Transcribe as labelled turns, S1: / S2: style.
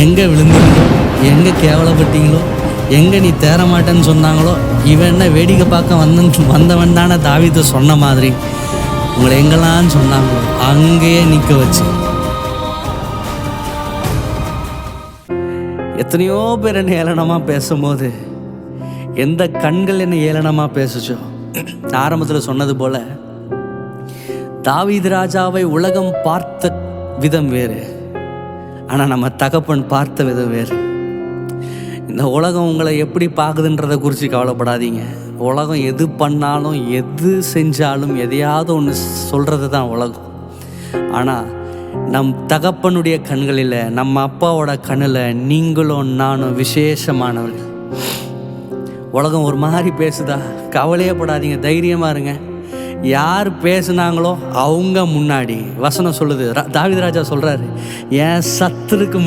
S1: எங்கே விழுந்தீங்களோ, எங்கே கேவலப்பட்டீங்களோ, எங்கே நீ தேற மாட்டேன்னு சொன்னாங்களோ, இவன் என்ன வேடிக்கை பார்க்க வந்தவன் தானே தாவீது சொன்ன மாதிரி உங்களை எங்கெல்லாம் சொன்னாங்களோ அங்கேயே நிற்க வச்சு எத்தனையோ பேர் என்னை ஏளனமாக பேசும்போது எந்த கண்கள் என்னை ஏளனமாக பேசுச்சோ, ஆரம்பத்தில் சொன்னது போல் தாவீது ராஜாவை உலகம் பார்த்த விதம் வேறு, ஆனால் நம்ம தகப்பன் பார்த்த விதம் வேறு. இந்த உலகம் உங்களை எப்படி பார்க்குதுன்றதை குறித்து கவலைப்படாதீங்க. உலகம் எது பண்ணாலும் எது செஞ்சாலும் எதையாவது ஒன்று சொல்கிறது தான் உலகம். ஆனால் நம் தகப்பனுடைய கண்களில், நம்ம அப்பாவோட கண்ணில் நீங்களும் நானும் விசேஷமானவர்கள். உலகம் ஒரு மாதிரி பேசுதா, கவலையே படாதீங்க, தைரியமாக இருங்க. யார் பேசுனாங்களோ அவங்க முன்னாடி வசனம் சொல்லுது, தாவீது ராஜா சொல்கிறாரு, என் சத்துருக்கு